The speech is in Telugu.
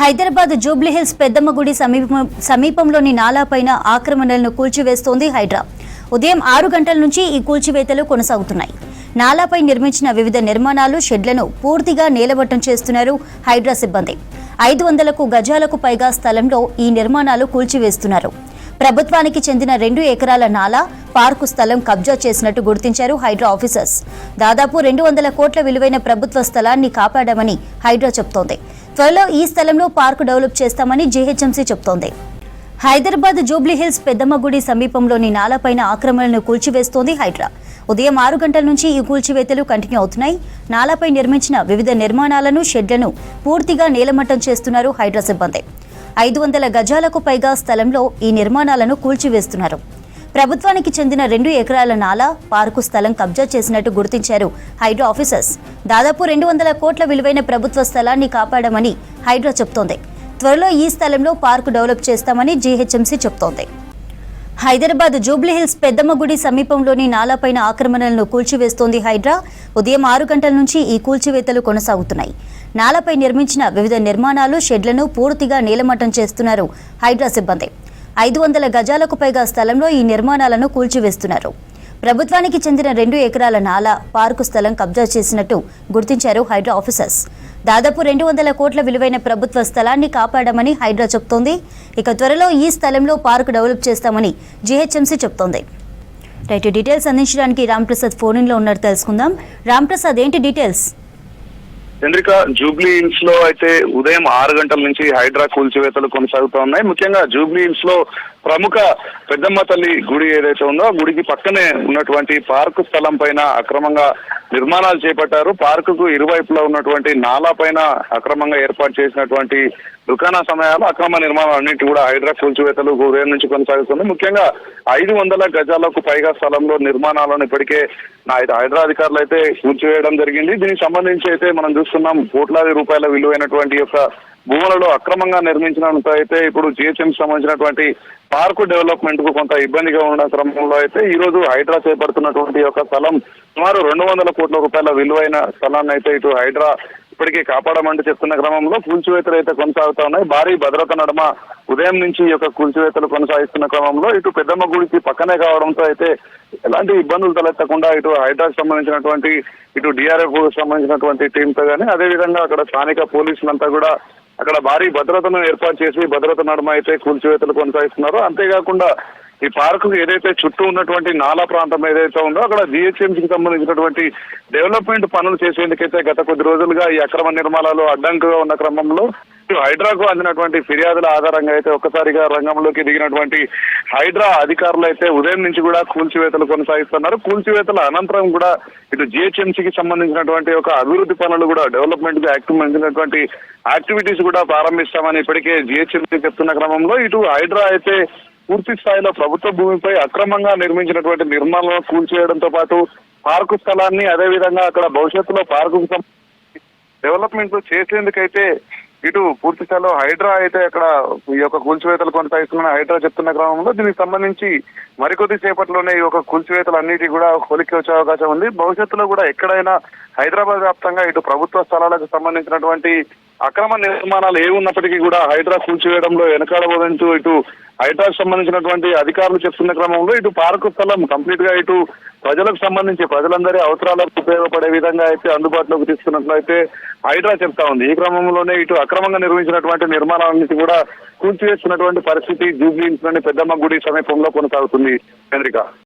హైదరాబాద్ జూబ్లీహిల్స్ పెద్దమ్మ గుడి సమీపంలోని నాలాపైన ఆక్రమణలను కూల్చివేస్తోంది హైడ్రా. ఉదయం 6 గంటల నుంచి ఈ కూల్చివేతలు కొనసాగుతున్నాయి. నాలాపై నిర్మించిన వివిధ నిర్మాణాలు, షెడ్లను పూర్తిగా నేలమట్టం చేస్తున్నారు హైడ్రా సిబ్బంది. 500 గజాలకు పైగా స్థలంలో ఈ నిర్మాణాలు కూల్చివేస్తున్నారు. ప్రభుత్వానికి చెందిన 2 ఎకరాల నాలా, పార్కు స్థలం కబ్జా చేసినట్టు గుర్తించారు హైడ్రా ఆఫీసర్స్. దాదాపు 200 కోట్ల విలువైన ప్రభుత్వ స్థలాన్ని కాపాడామని హైడ్రా చెబుతోంది. త్వరలో ఈ స్థలంలో పార్కు డెవలప్ చేస్తామని జీహెచ్ఎంసీ చెబుతోంది. హైదరాబాద్ జూబ్లీహిల్స్ పెద్దమ్మ గుడి సమీపంలోని నాలాపైన ఆక్రమణలను కూల్చివేస్తోంది హైడ్రా. ఉదయం 6 గంటల నుంచి ఈ కూల్చివేతలు కంటిన్యూ అవుతున్నాయి. నాలాపై నిర్మించిన వివిధ నిర్మాణాలను, షెడ్లను పూర్తిగా నేలమట్టం చేస్తున్నారు హైడ్రా సిబ్బంది. 500 గజాలకు పైగా స్థలంలో ఈ నిర్మాణాలను కూల్చివేస్తున్నారు. ప్రభుత్వానికి చెందిన 2 ఎకరాల నాలా, పార్కు స్థలం కబ్జా చేసినట్టు గుర్తించారు హైడ్రా ఆఫీసర్స్. దాదాపు 200 కోట్ల విలువైన ప్రభుత్వ స్థలాన్ని కాపాడామని హైడ్రా చెబుతోంది. త్వరలో ఈ స్థలంలో పార్కు డెవలప్ చేస్తామని జీహెచ్ఎంసీ చెబుతోంది. హైదరాబాద్ జూబ్లీహిల్స్ పెద్దమ్మ గుడి సమీపంలోని నాలాపైన ఆక్రమణలను కూల్చివేస్తోంది హైడ్రా. ఉదయం 6 గంటల నుంచి ఈ కూల్చివేతలు కొనసాగుతున్నాయి. నాలాపై నిర్మించిన వివిధ నిర్మాణాలు, షెడ్లను పూర్తిగా నేలమట్టం చేస్తున్నారు హైడ్రా సిబ్బంది. 500 గజాలకు పైగా స్థలంలో ఈ నిర్మాణాలను కూల్చివేస్తున్నారు. ప్రభుత్వానికి చెందిన 2 ఎకరాల నాలా, పార్కు స్థలం కబ్జా చేసినట్టు గుర్తించారు హైడ్రా ఆఫీసర్స్. దాదాపు 200 కోట్ల విలువైన ప్రభుత్వ స్థలాన్ని కాపాడామని హైడ్రా చెబుతోంది. ఇక త్వరలో ఈ స్థలంలో పార్కు డెవలప్ చేస్తామని జీహెచ్ఎంసీ చెబుతోంది. రైట్, డీటెయిల్స్ అందించడానికి రాంప్రసాద్ ఫోన్ ఇన్ లో ఉన్నారు, తెలుసుకుందాం. రాంప్రసాద్, ఏంటి డీటెయిల్స్? చంద్రిక, జూబ్లీ హిల్స్ లో అయితే ఉదయం 6 గంటల నుంచి హైడ్రా కూల్చివేతలు కొనసాగుతూ ఉన్నాయి. ముఖ్యంగా జూబ్లీ హిల్స్ లో ప్రముఖ పెద్దమ్మ తల్లి గుడి ఏదైతే ఉందో ఆ గుడికి పక్కనే ఉన్నటువంటి పార్కు స్థలం పైన అక్రమంగా నిర్మాణాలు చేపట్టారు. పార్కుకు ఇరువైపులా ఉన్నటువంటి నాలా పైన అక్రమంగా ఏర్పాటు చేసినటువంటి దుకాణ సమయాలు, అక్రమ నిర్మాణాలు అన్నింటి కూడా హైడ్రా కూల్చివేతలు ఉదయం నుంచి కొనసాగుతుంది. ముఖ్యంగా 500 గజాలకు పైగా స్థలంలో నిర్మాణాలను ఇప్పటికే హైడ్రా అధికారులు అయితే కూల్చివేయడం జరిగింది. దీనికి సంబంధించి అయితే మనం చూస్తున్నాం, కోట్లాది రూపాయల విలువైనటువంటి యొక్క భూములలో అక్రమంగా నిర్మించినంత అయితే ఇప్పుడు జిహెచ్ఎంసీ సంబంధించినటువంటి పార్కు డెవలప్మెంట్ కు కొంత ఇబ్బందిగా ఉన్న క్రమంలో అయితే ఈ రోజు హైడ్రా చేపడుతున్నటువంటి యొక్క స్థలం సుమారు 200 కోట్ల రూపాయల విలువైన స్థలాన్ని అయితే ఇటు హైడ్రా ఇప్పటికే కాపాడమంటూ చెప్తున్న క్రమంలో కూల్చివేతలు అయితే కొనసాగుతా ఉన్నాయి. భారీ భద్రత నడుమ ఉదయం నుంచి ఈ యొక్క కూల్చివేతలు కొనసాగిస్తున్న క్రమంలో ఇటు పెద్దమ్మ గుడికి పక్కనే కావడంతో అయితే ఎలాంటి ఇబ్బందులు తలెత్తకుండా ఇటు హైడ్రాకు సంబంధించినటువంటి ఇటు డిఆర్ఎఫ్ సంబంధించినటువంటి టీంతో కానీ అదేవిధంగా అక్కడ స్థానిక పోలీసులంతా కూడా అక్కడ భారీ భద్రతను ఏర్పాటు చేసి భద్రత నడుమ అయితే కూల్చివేతలు కొనసాగిస్తున్నారు. అంతేకాకుండా ఈ పార్కు ఏదైతే చుట్టూ ఉన్నటువంటి నాలా ప్రాంతం ఏదైతే ఉందో అక్కడ జిహెచ్ఎంసీకి సంబంధించినటువంటి డెవలప్మెంట్ పనులు చేసేందుకైతే గత కొద్ది రోజులుగా ఈ అక్రమ నిర్మాణాలు అడ్డంకుగా ఉన్న క్రమంలో హైడ్రాకు అందినటువంటి ఫిర్యాదుల ఆధారంగా అయితే ఒక్కసారిగా రంగంలోకి దిగినటువంటి హైడ్రా అధికారులు అయితే ఉదయం నుంచి కూడా కూల్చివేతలు కొనసాగిస్తున్నారు. కూల్చివేతల అనంతరం కూడా ఇటు జిహెచ్ఎంసీకి సంబంధించినటువంటి ఒక అభివృద్ధి పనులు కూడా డెవలప్మెంట్ కు సంబంధించినటువంటి యాక్టివిటీస్ కూడా ప్రారంభిస్తామని ఇప్పటికే జిహెచ్ఎంసీ చెప్తున్న క్రమంలో ఇటు హైడ్రా అయితే పూర్తి స్థాయిలో ప్రభుత్వ భూమిపై అక్రమంగా నిర్మించినటువంటి నిర్మాణాలను కూల్చేయడంతో పాటు పార్కు స్థలాన్ని అదేవిధంగా అక్కడ భవిష్యత్తులో పార్కు డెవలప్మెంట్ చేసేందుకైతే ఇటు పూర్తి స్థాయిలో హైడ్రా అయితే అక్కడ ఈ యొక్క కూల్చివేతలు కొనసాగిస్తున్న హైడ్రా చెప్తున్న క్రమంలో దీనికి సంబంధించి మరికొద్ది సేపట్లోనే ఈ యొక్క కూల్చివేతలు అన్నిటి కూడా కొలిక్కి వచ్చే అవకాశం ఉంది. భవిష్యత్తులో కూడా ఎక్కడైనా హైదరాబాద్ వ్యాప్తంగా ఇటు ప్రభుత్వ స్థలాలకు సంబంధించినటువంటి అక్రమ నిర్మాణాలు ఏ ఉన్నప్పటికీ కూడా హైడ్రా కూల్చివేయడంలో వెనకాడబోదంటూ ఇటు హైడ్రాకు సంబంధించినటువంటి అధికారులు చెప్తున్న క్రమంలో ఇటు పార్కు స్థలం కంప్లీట్ గా ఇటు ప్రజలకు సంబంధించి ప్రజలందరి అవసరాలకు ఉపయోగపడే విధంగా అయితే అందుబాటులోకి తీసుకున్నట్లయితే హైడ్రా చెప్తా ఉంది. ఈ క్రమంలోనే ఇటు అక్రమంగా నిర్మించినటువంటి నిర్మాణాలన్నిటి కూడా కూల్చివేస్తున్నటువంటి పరిస్థితి జూబ్లీ హిల్స్ లోని పెద్దమ్మ గుడి సమీపంలో కొనసాగుతుంది. చంద్రిక.